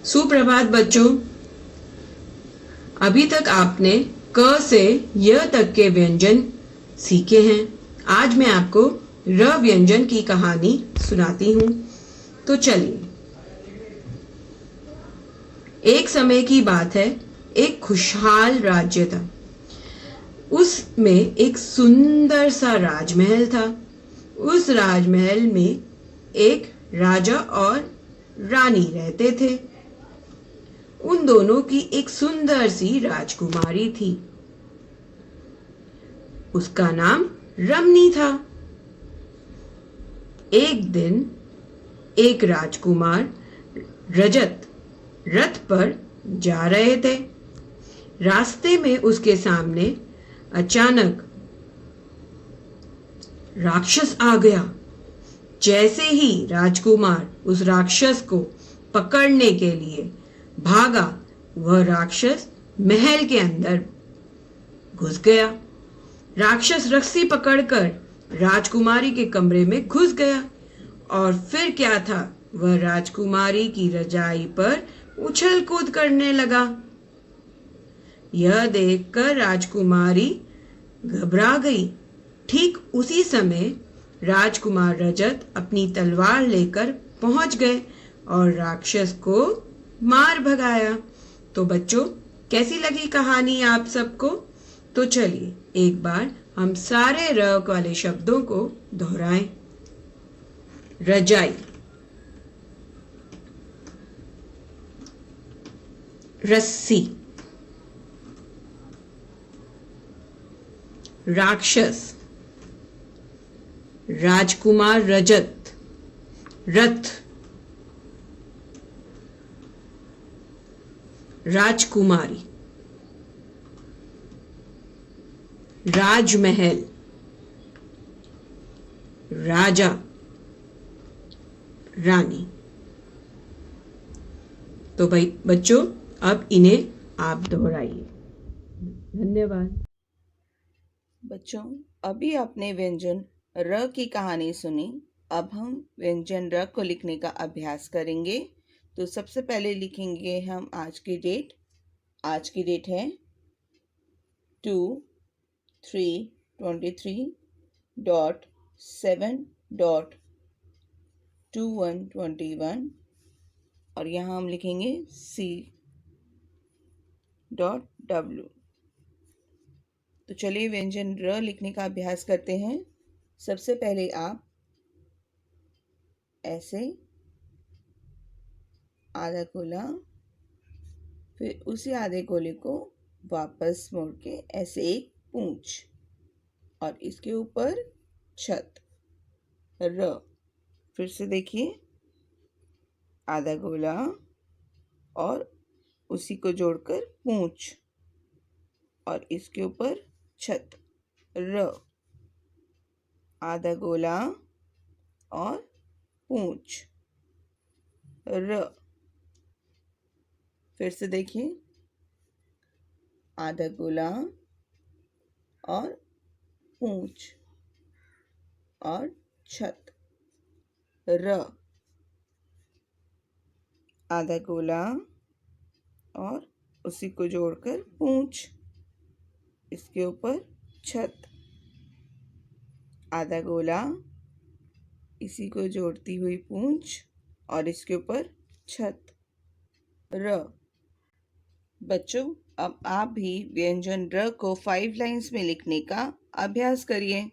सुप्रभात बच्चों। अभी तक आपने क से य तक के व्यंजन सीखे हैं। आज मैं आपको र व्यंजन की कहानी सुनाती हूँ। तो चलिए। एक समय की बात है, एक खुशहाल राज्य था। उसमें एक सुंदर सा राजमहल था। उस राजमहल में एक राजा और रानी रहते थे। उन दोनों की एक सुंदर सी राजकुमारी थी। उसका नाम रमनी था। एक दिन एक राजकुमार रजत रथ पर जा रहे थे। रास्ते में उसके सामने अचानक राक्षस आ गया। जैसे ही राजकुमार उस राक्षस को पकड़ने के लिए भागा, वह राक्षस महल के अंदर घुस गया। राक्षस रस्सी पकड़कर राजकुमारी के कमरे में घुस गया और फिर क्या था, वह राजकुमारी की रजाई पर उछल कूद करने लगा। यह देखकर राजकुमारी घबरा गई। ठीक उसी समय राजकुमार रजत अपनी तलवार लेकर पहुंच गए और राक्षस को मार भगाया। तो बच्चों, कैसी लगी कहानी आप सबको? तो चलिए एक बार हम सारे र वाले शब्दों को दोहराएं। रजाई, रस्सी, राक्षस, राजकुमार रजत, रथ, राजकुमारी, राजमहल, राजा, रानी। तो भाई बच्चों, अब इन्हें आप दोहराइए। धन्यवाद। बच्चों, अभी आपने व्यंजन र की कहानी सुनी। अब हम व्यंजन र को लिखने का अभ्यास करेंगे। तो सबसे पहले लिखेंगे हम आज की डेट। आज की डेट है 2/3/23.7.2121 और यहाँ हम लिखेंगे C.W। तो चलिए व्यंजन र लिखने का अभ्यास करते हैं। सबसे पहले आप ऐसे आधा गोला, फिर उसी आधे गोले को वापस मोड़ के ऐसे एक पूंछ और इसके ऊपर छत र। फिर से देखिए, आधा गोला और उसी को जोड़कर पूंछ और इसके ऊपर छत र। आधा गोला और पूंछ र। फिर से देखिए, आधा गोला और पूंछ और छत र। आधा गोला और उसी को जोड़कर पूंछ, इसके ऊपर छत। आधा गोला, इसी को जोड़ती हुई पूंछ और इसके ऊपर छत र। बच्चों, अब आप भी व्यंजन र को 5 लाइन्स में लिखने का अभ्यास करिए।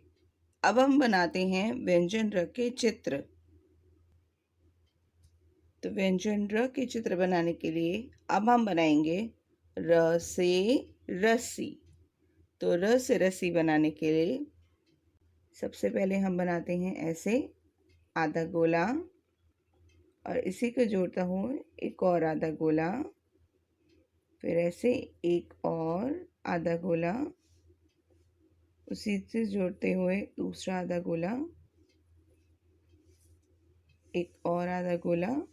अब हम बनाते हैं व्यंजन र के चित्र। तो व्यंजन र के चित्र बनाने के लिए अब हम बनाएंगे र से रस्सी। तो र से रस्सी बनाने के लिए सबसे पहले हम बनाते हैं ऐसे आधा गोला और इसी को जोड़ता हुआ एक और आधा गोला, फिर ऐसे एक और आधा गोला, उसी से जोड़ते हुए दूसरा आधा गोला, एक और आधा गोला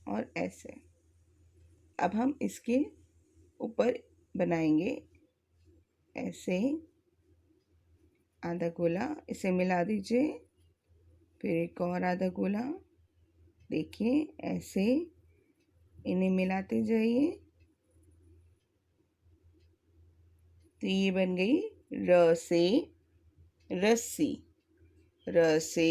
और ऐसे। अब हम इसके ऊपर बनाएंगे ऐसे आधा गोला, इसे मिला दीजिए, फिर एक और आधा गोला, देखिए ऐसे इन्हें मिलाते जाइए। तो ये बन गई र से रस्सी, र से